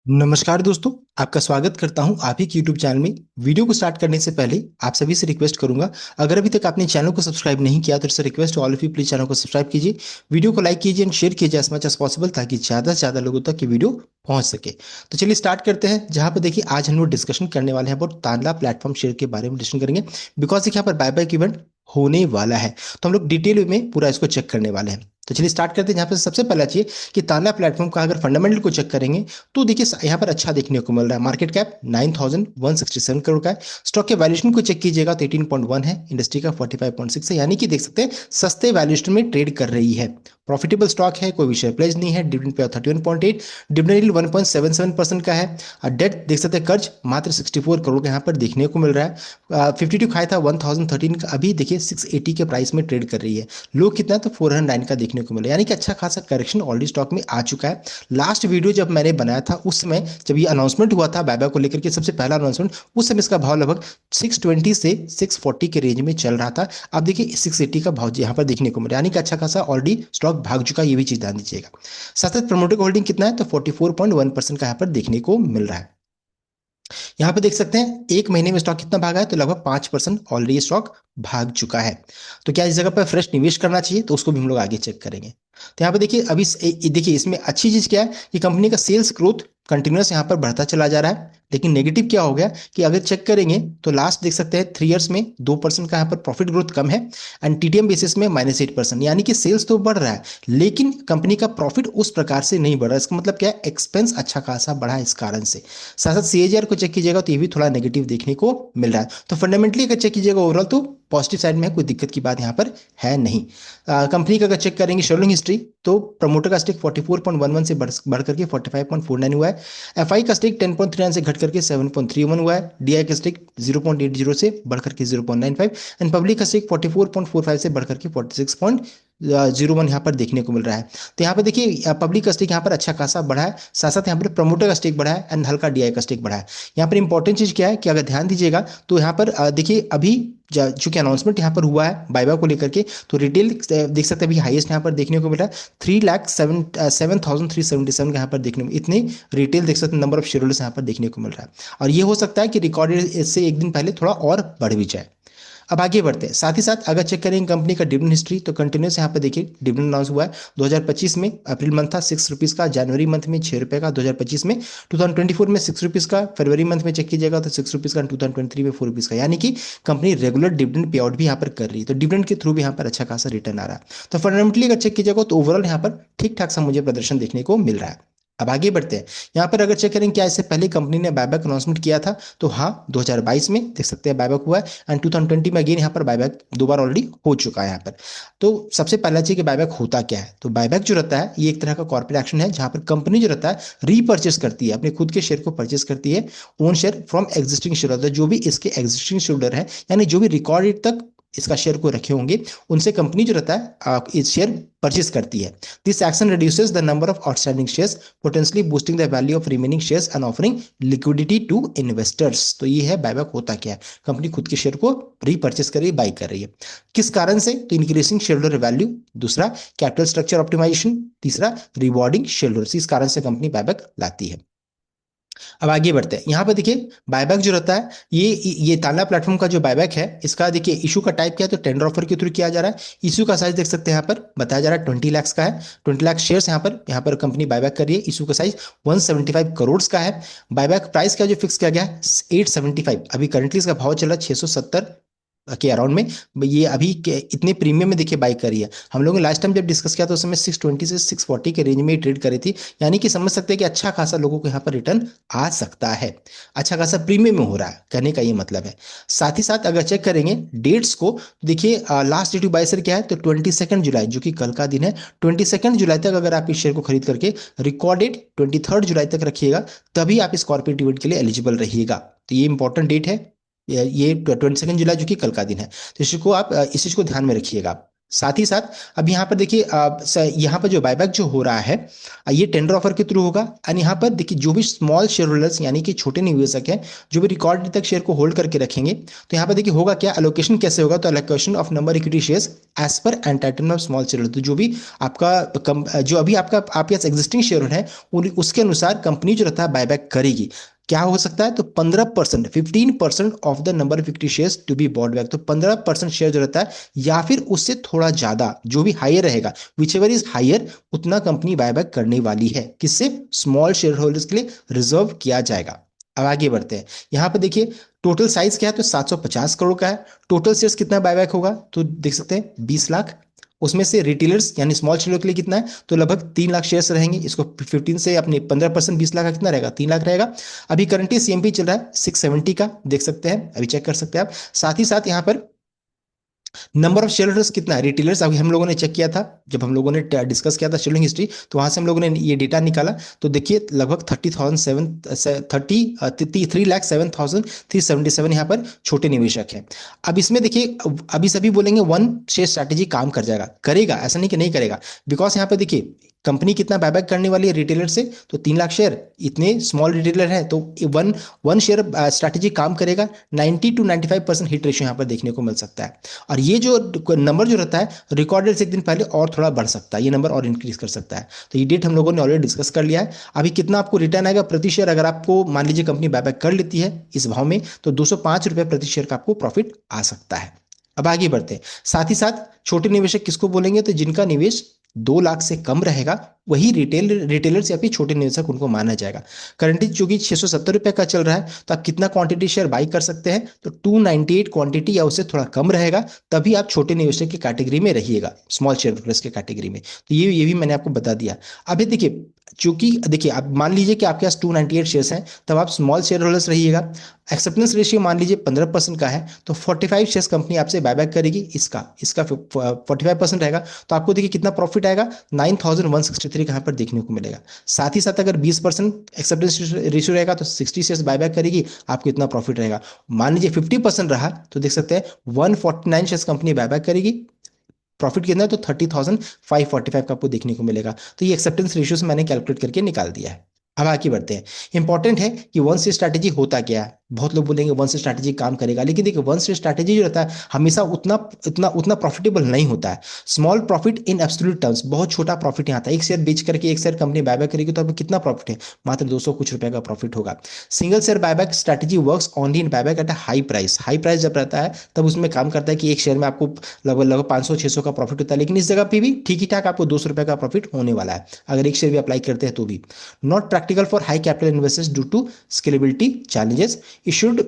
नमस्कार दोस्तों। आपका स्वागत करता हूं आप ही के YouTube चैनल में। वीडियो को स्टार्ट करने से पहले आप सभी से रिक्वेस्ट करूंगा, अगर अभी तक आपने चैनल को सब्सक्राइब नहीं किया तो it's request all of you, please channel को सब्सक्राइब कीजिए, वीडियो को लाइक कीजिए एंड शेयर कीजिए एज मच एज पॉसिबल, ताकि ज़्यादा से ज़्यादा लोगों तक ये वीडियो पहुंच सके। तो चलिए स्टार्ट करते हैं। जहां पर देखिए आज हम लोग डिस्कशन करने वाले हैं अबाउट तानला प्लेटफॉर्म शेयर के बारे में डिस्कशन करेंगे, बिकॉज देखिए यहाँ पर बाय बाय इवेंट होने वाला है, तो हम लोग डिटेल में पूरा इसको चेक करने वाले हैं। तो चलिए स्टार्ट करते हैं। यहाँ पर सबसे पहला चाहिए कि तानला प्लेटफॉर्म का अगर फंडामेंटल को चेक करेंगे तो देखिए यहाँ पर अच्छा देखने को मिल रहा है। मार्केट कैप 9167 करोड़ का है। स्टॉक के वैल्यूएशन को चेक कीजिएगा तो 18.1 है, इंडस्ट्री का 45.6 है, यानी कि देख सकते हैं सस्ते वैल्यूएशन में ट्रेड कर रही है। प्रॉफिटेबल स्टॉक है, कोई भी शेयर प्लेज नहीं है। डिविडेंड पे 31.8, डिविडेंड यील्ड 1.77% का है। डेट देख सकते हैं, कर्ज मात्र 64 करोड़ का यहाँ पर देखने को मिल रहा है। 52 खाया था 1013 का, अभी देखिए 680 के प्राइस में ट्रेड कर रही है। लो कितना है तो 409 का देखने को मिला, यानी कि अच्छा खासा करेक्शन ऑलरेडी स्टॉक में आ चुका है। लास्ट वीडियो जब मैंने बनाया था उस समय जब ये अनाउंसमेंट हुआ था बायबैक को लेकर के, सबसे पहला अनाउंसमेंट, उस समय इसका भाव लगभग 620 से 640 के रेंज में चल रहा था। अब देखिए 680 का भाव यहाँ पर देखने को मिला, यानी कि अच्छा खासा ऑलरेडी स्टॉक भाग चुका है, ये भी चीज ध्यान दीजिएगा। साथ साथ प्रमोटर का होल्डिंग कितना है तो 44.1% का यहाँ पर देखने को मिल रहा है। यहाँ पे देख सकते हैं एक महीने में स्टॉक कितना भागा है तो लगभग 5% ऑलरेडी स्टॉक भाग चुका है। तो क्या इस जगह पर फ्रेश निवेश करना चाहिए, तो उसको भी हम लोग आगे चेक करेंगे। तो यहाँ पे देखिए अभी देखिए इसमें अच्छी चीज क्या है कि कंपनी का सेल्स ग्रोथ कंटिन्यूस यहाँ पर बढ़ता चला जा रहा है। लेकिन नेगेटिव क्या हो गया कि अगर चेक करेंगे तो लास्ट देख सकते हैं 3 इयर्स में 2% का यहाँ पर प्रॉफिट ग्रोथ कम है, एंड टीटीएम बेसिस में -8%, यानी कि सेल्स तो बढ़ रहा है लेकिन कंपनी का प्रॉफिट उस प्रकार से नहीं बढ़ रहा है। इसका मतलब क्या है, एक्सपेंस अच्छा खासा बढ़ा है इस कारण से। साथ साथ सीएजीआर को चेक कीजिएगा तो ये भी थोड़ा नेगेटिव देखने को मिल रहा है। तो फंडामेंटली अगर चेक कीजिएगा ओवरऑल तो पॉजिटिव साइड में है, कोई दिक्कत की बात यहाँ पर है नहीं। कंपनी का अगर चेक करेंगे शेयरहोल्डिंग हिस्ट्री तो प्रमोटर का स्टेक 44.11 से बढ़ करके 45.49 हुआ है। एफआई का स्टेक 10.39 से घट करके 7.31 हुआ है। डीआई का स्टेक 0.80 से बढ़ करके 0.95, एंड पब्लिक का स्टेक 44.45 से बढ़ करके 46.01 यहाँ पर देखने को मिल रहा है। तो यहाँ पर देखिए पब्लिक का स्टेक यहाँ पर अच्छा खासा बढ़ा है, साथ साथ यहाँ पर प्रमोटर का स्टेक बढ़ा है एंड हल्का डीआई का स्टेक बढ़ा है। यहाँ पर इंपॉर्टेंट चीज क्या है कि अगर ध्यान दीजिएगा तो यहाँ पर देखिए अभी चूंकि अनाउंसमेंट यहाँ पर हुआ है बायबैक को लेकर के, तो रिटेल देख सकते हैं अभी हाईएस्ट यहाँ पर देखने को मिला है 3,07,377 का यहाँ पर देखने में, इतने रिटेल देख सकते हैं नंबर ऑफ शेयर होल्डर्स यहाँ पर देखने को मिल रहा है। और ये हो सकता है कि रिकॉर्डेड इससे एक दिन पहले थोड़ा और बढ़ भी जाए। अब आगे बढ़ते हैं। साथ ही साथ अगर चेक करें कंपनी का डिविडेंड हिस्ट्री तो कंटिन्यूस यहाँ पर देखिए डिविडेंड अनाउंस हुआ है 2025 में। अप्रैल मंथ था 6 रुपीज़ का, जनवरी मंथ में 6 रुपये का 2025 में, 2024 में 6 रुपीज़ का, फरवरी मंथ में चेक कीजिएगा तो 6 रुपीज़ का, 2023 में 4 रुपीज़ का, यानी कि company regular dividend pay out भी यहाँ पर कर रही है। तो डिविडेंड के थ्रू भी यहाँ पर अच्छा खासा रिटर्न आ रहा है। तो फंडामेंटली अगर चेक कीजिएगा तो ओवरऑल यहाँ पर ठीक ठाक सा मुझे प्रदर्शन देखने को मिल रहा है। अब आगे बढ़ते हैं। यहाँ पर अगर चेक करें क्या इससे पहले कंपनी ने बायबैक अनाउंसमेंट किया था, तो हाँ 2022 में देख सकते हैं बायबैक हुआ है, एंड 2020 में अगेन यहाँ पर बायबैक दो बार ऑलरेडी हो चुका है यहाँ पर। तो सबसे पहला चीज कि बायबैक होता क्या है, तो बायबैक जो रहता है ये एक तरह का कॉर्पोरेट एक्शन है जहां पर कंपनी जो रहता है रीपर्चेस करती है, अपने खुद के शेयर को परचेस करती है, own share from existing share holder, जो भी इसके एग्जिस्टिंग शेयर होल्डर है, यानी जो भी रिकॉर्ड डेट तक इसका शेयर को रखे होंगे उनसे कंपनी जो रहता है इस शेयर परचेस करती है। This action reduces the number of outstanding shares, potentially boosting the value of remaining shares and offering liquidity to investors. तो ये है बायबैक होता क्या है, कंपनी खुद के शेयर को रीपर्चेस कर रही है, बाई कर रही है। किस कारण से, तो इंक्रीजिंग शेयर होल्डर वैल्यू, दूसरा कैपिटल स्ट्रक्चर ऑप्टिमाइजेशन, तीसरा रिवॉर्डिंग शेयर होल्डर्स, इस कारण से कंपनी बायबैक लाती है। अब आगे बढ़ते हैं। यहाँ पर देखिए बायबैक जो रहता है ये ताला प्लेटफॉर्म का जो बायबैक है इसका देखिए इशू का टाइप क्या है, तो टेंडर ऑफर के थ्रू किया जा रहा है। इशू का साइज देख सकते हैं यहाँ पर बताया जा रहा है 20 लाख का है। 20 लाख शेयर्स यहाँ पर कंपनी बायबैक कर रही है। इशू का साइज 175 करोड़ का है। बायबैक प्राइस क्या जो फिक्स किया गया है 875, अभी करंटली इसका भाव चल रहा है 670 के अराउंड में। ये अभी इतने प्रीमियम में देखिए बाई करी है। हम लोगों ने लास्ट टाइम जब डिस्कस किया तो उस समय 620 से 640 के रेंज में ट्रेड करी थी, यानी कि समझ सकते हैं कि अच्छा खासा लोगों को यहाँ पर रिटर्न आ सकता है, अच्छा खासा प्रीमियम में हो रहा है, कहने का ये मतलब है। साथ ही साथ अगर चेक करेंगे डेट्स को, देखिए last date to buy sir क्या है, तो 22 जुलाई जो कि कल का दिन है, 22 जुलाई तक अगर आप इस शेयर को खरीद करके रिकॉर्ड डेट 23 जुलाई तक रखिएगा, तभी आप इस कॉर्पोरेट इवेंट के लिए एलिजिबल रहिएगा। तो ये इंपॉर्टेंट डेट है, ये 22 जुलाई जो कि कल का दिन है, तो इसको आप इस चीज को ध्यान में रखिएगा। साथ ही साथ अब यहाँ पर देखिए यहाँ पर जो बायबैक जो हो रहा है ये टेंडर ऑफर के थ्रू होगा। एंड यहाँ पर देखिए जो भी स्मॉल शेयर होल्डर्स यानी कि छोटे निवेशक हैं जो भी रिकॉर्ड डेट तक शेयर को होल्ड करके रखेंगे, तो यहाँ पर देखिए होगा क्या, अलोकेशन कैसे होगा, तो allocation of number equity shares as per entitlement of small share holder. तो जो भी आपका जो अभी आपका आपके पास एग्जिस्टिंग शेयर है उसके अनुसार कंपनी जो रहता है बायबैक करेगी। क्या हो सकता है, तो 15%, 15% of the number of equity shares to be bought back. तो 15% शेयर जो रहता है या फिर उससे थोड़ा ज्यादा जो भी हायर रहेगा, विच एवर इज हायर, उतना कंपनी बायबैक करने वाली है। किससे, स्मॉल शेयर होल्डर्स के लिए रिजर्व किया जाएगा। अब आगे बढ़ते हैं, यहां पर देखिए टोटल साइज क्या है, तो 750 करोड़ का है। टोटल शेयर्स कितना बायबैक होगा, तो देख सकते हैं 20 लाख। उसमें से रिटेलर्स यानी स्मॉल शेयर के लिए कितना है, तो लगभग 3 लाख शेयर्स रहेंगे। इसको 15 से अपने 15%, 20 लाख का कितना रहेगा, 3 लाख रहेगा। अभी करंटली सीएमपी चल रहा है 670 का, देख सकते हैं, अभी चेक कर सकते हैं आप। साथ ही साथ यहाँ पर नंबर ऑफ शेयर होल्डर्स कितना है, रिटेलर्स अभी हम लोगों ने चेक किया था, जब हम लोगों ने डिस्कस किया था शेयरिंग हिस्ट्री, तो वहां से हम लोगों ने ये डेटा निकाला। तो देखिए लगभग 3,7,3,07,377 यहाँ पर छोटे निवेशक हैं। अब इसमें देखिए अभी सभी बोलेंगे वन शेयर स्ट्रैटेजी काम कर जाएगा, करेगा, ऐसा नहीं कि नहीं करेगा। बिकॉज यहाँ पे देखिए कंपनी कितना बायबैक करने वाली है रिटेलर से, तो 3 लाख शेयर, इतने स्मॉल रिटेलर हैं तो वन वन शेयर स्ट्रैटेजी काम करेगा। 90 to 95% हिट रेशियो यहाँ पर देखने को मिल सकता है। और ये जो नंबर जो रहता है रिकॉर्डेड से एक दिन पहले और थोड़ा बढ़ सकता है, ये नंबर और इंक्रीज कर सकता है। तो ये डेट हम लोगों ने ऑलरेडी डिस्कस कर लिया है। अभी कितना आपको रिटर्न आएगा प्रति शेयर, अगर आपको मान लीजिए कंपनी बायबैक कर लेती है इस भाव में, तो 205 रुपये प्रति शेयर का आपको प्रॉफिट आ सकता है। अब आगे बढ़ते हैं, साथ ही साथ छोटे निवेशक किसको बोलेंगे, तो जिनका निवेश 2 लाख से कम रहेगा वही रिटेलर्स या फिर छोटे निवेशक उनको माना जाएगा। करंटली चूंकि 670 रुपये का चल रहा है, तो आप कितना क्वांटिटी शेयर बाई कर सकते हैं, तो 298 क्वांटिटी या उससे थोड़ा कम रहेगा, तभी आप छोटे निवेशक की कैटेगरी में रहिएगा, स्मॉल शेयर होल्डर्स के कैटेगरी में। तो ये भी मैंने आपको बता दिया। अभी देखिए चूंकि देखिए आप मान लीजिए कि आपके पास 298 शेयर्स हैं, तब आप स्मॉल शेयर होल्डर्स रहिएगा। एक्सेप्टेंस रेशियो मान लीजिए 15% का है, तो 45 शेयर्स कंपनी आपसे बायबैक करेगी, इसका इसका 45% रहेगा, तो आपको देखिए कितना प्रॉफिट आएगा, 9163 का यहाँ पर देखने को मिलेगा। साथ ही साथ अगर 20% एक्सेप्टेंस रेशियो रहेगा तो 60 शेयर्स बायबैक करेगी, आपको इतना प्रॉफिट रहेगा। मान लीजिए 50% रहा, तो देख सकते हैं 149 शेयर्स कंपनी बायबैक करेगी, प्रॉफिट कितना है, तो 30,545 का आपको देखने को मिलेगा। तो ये एक्सेप्टेंस रेशियो से मैंने कैलकुलेट करके निकाल दिया है। अब आगे बढ़ते हैं, इंपॉर्टेंट है कि वन से स्ट्रैटेजी होता क्या है। बहुत लोग बोलेंगे वन से स्ट्रैटेजी काम करेगा, लेकिन देखिए वन से स्ट्रैटेजी जो रहता है हमेशा उतना उतना उतना प्रॉफिटेबल नहीं होता है। Small profit in absolute terms, बहुत छोटा प्रॉफिट यहाँ आता है। एक शेयर बेच करके एक शेयर कंपनी बायबैक करेगी तो आपको कितना प्रॉफिट है, मात्र 200 कुछ रुपए का प्रॉफिट होगा। Single share buyback strategy works only in buyback at a high price. High price जब रहता है तब उसमें काम करता है कि एक शेयर में आपको लगभग लगभग 500-600 का प्रॉफिट होता है, लेकिन इस जगह पे भी ठीक ही ठाक आपको 200 रुपए का प्रॉफिट होने वाला है अगर एक शेयर भी अप्लाई करते हैं तो भी। Not practical for high capital investors due to scalability challenges. It should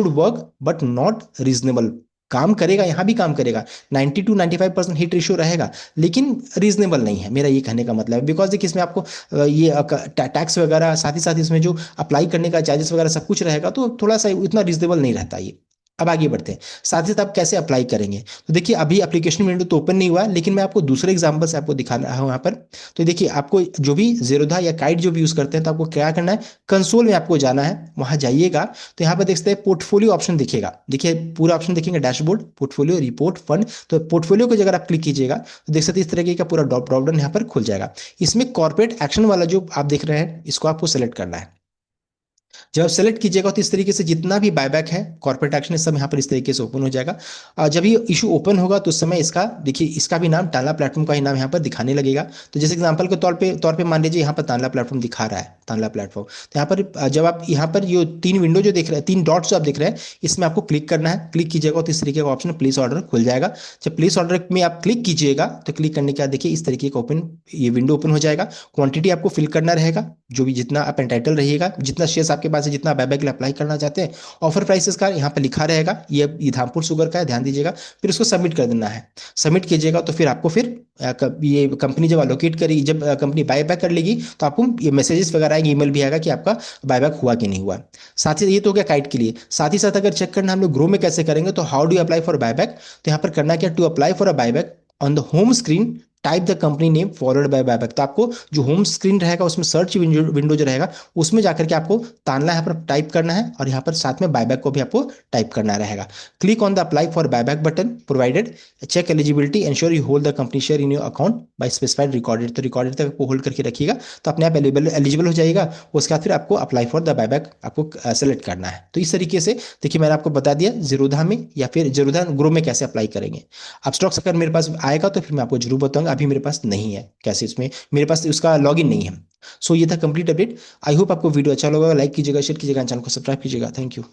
work but not reasonable. काम करेगा, यहां भी काम करेगा, 90 to 95% हिट रेशियो रहेगा, लेकिन रीजनेबल नहीं है, मेरा ये कहने का मतलब है। बिकॉज देखिए इसमें आपको ये टैक्स वगैरह, साथ ही साथ इसमें जो अप्लाई करने का चार्जेस वगैरह सब कुछ रहेगा, तो थोड़ा सा इतना रीजनेबल नहीं रहता ये। अब आगे बढ़ते हैं, साथ ही साथ आप कैसे अप्लाई करेंगे, तो देखिए अभी एप्लीकेशन विंडो तो ओपन नहीं हुआ है, लेकिन मैं आपको दूसरे एग्जांपल से आपको दिखा रहा हूं यहाँ पर। तो देखिए आपको जो भी जेरोधा या काइट जो भी यूज करते हैं, तो आपको क्या करना है, कंसोल में आपको जाना है, वहां जाइएगा तो यहाँ पर देखते हैं पोर्टफोलियो ऑप्शन दिखेगा। देखिए पूरा ऑप्शन देखेंगे, डैशबोर्ड, पोर्टफोलियो, रिपोर्ट, फंड। तो पोर्टफोलियो को अगर आप क्लिक कीजिएगा तो देख सकते हैं इस तरीके का पूरा ड्रॉप डाउन यहाँ पर खुल जाएगा। इसमें कॉर्पोरेट एक्शन वाला जो आप देख रहे हैं इसको आपको सेलेक्ट करना है। जब आप सेलेक्ट कीजिएगा तो इस तरीके से जितना भी बायबैक है, कॉर्पोरेट एक्शन, सब यहाँ पर इस तरीके से ओपन हो जाएगा। जब ये इशू ओपन होगा तो उस समय इसका देखिए, इसका भी नाम तानला प्लेटफॉर्म का ही नाम यहाँ पर दिखाने लगेगा। तो जैसे एग्जांपल के तौर पे मान लीजिए यहाँ पर तानला प्लेटफॉर्म दिखा रहा है, तानला प्लेटफॉर्म। तो यहाँ पर जब आप यहाँ पर ये तीन विंडो जो देख रहे हैं, तीन डॉट्स जो आप देख रहे हैं, इसमें आपको क्लिक करना है। क्लिक कीजिएगा तो इस तरीके का ऑप्शन प्लेस ऑर्डर खुल जाएगा। जब प्लेस ऑर्डर में आप क्लिक कीजिएगा तो क्लिक करने के बाद देखिए इस तरीके का ये विंडो ओपन हो जाएगा। क्वांटिटी आपको फिल करना रहेगा, जो भी जितना आप एंटाइटल रहिएगा, जितना शेयर्स आपके पास है, जितना बायबैक के लिए अप्लाई करना चाहते हैं। ऑफर प्राइसेस का यहाँ पे लिखा रहेगा, ये धामपुर शुगर का है, ध्यान दीजिएगा। फिर उसको सबमिट कर देना है। सबमिट कीजिएगा तो फिर आपको फिर ये कंपनी जब अलोकेट करेगी, जब कंपनी बायबैक कर लेगी, तो आपको ये मैसेजेस वगैरह आएंगे, ईमेल भी आएगा कि आपका बायबैक हुआ कि नहीं हुआ। साथ ही ये तो हो गया काइट के लिए। साथ ही साथ अगर चेक करना हम लोग ग्रो में कैसे करेंगे, तो how do apply for buyback, तो यहाँ पर करना क्या, to apply for a buyback on the home screen type the company name followed by buyback. तो आपको जो होम स्क्रीन रहेगा उसमें सर्च विंडो जो रहेगा उसमें जाकर के आपको तानला यहाँ पर टाइप करना है और यहाँ पर साथ में बायबैक को भी आपको टाइप करना रहेगा। Click on the apply for buyback button provided, check eligibility, ensure you hold the company share in your account by specified recorded. तो रिकॉर्डेड तक आपको होल्ड करके रखिएगा तो अपने आप एलिजिबल हो जाएगा। उसके बाद फिर आपको अप्लाई फॉर द बायबैक आपको सेलेक्ट करना है। तो इस तरीके से देखिए मैंने आपको बता दिया जीरोधा में या फिर जीरोधा ग्रो में कैसे अप्लाई करेंगे। अब स्टॉक्स अगर मेरे पास आएगा तो फिर मैं आपको जरूर बताऊंगा, अभी मेरे पास नहीं है कैसे, इसमें मेरे पास उसका लॉगिन नहीं है। सो ये था कंप्लीट अपडेट। आई होप आपको वीडियो अच्छा लगा, लाइक कीजिएगा, शेयर कीजिएगा, चैनल को सब्सक्राइब कीजिएगा। Thank you.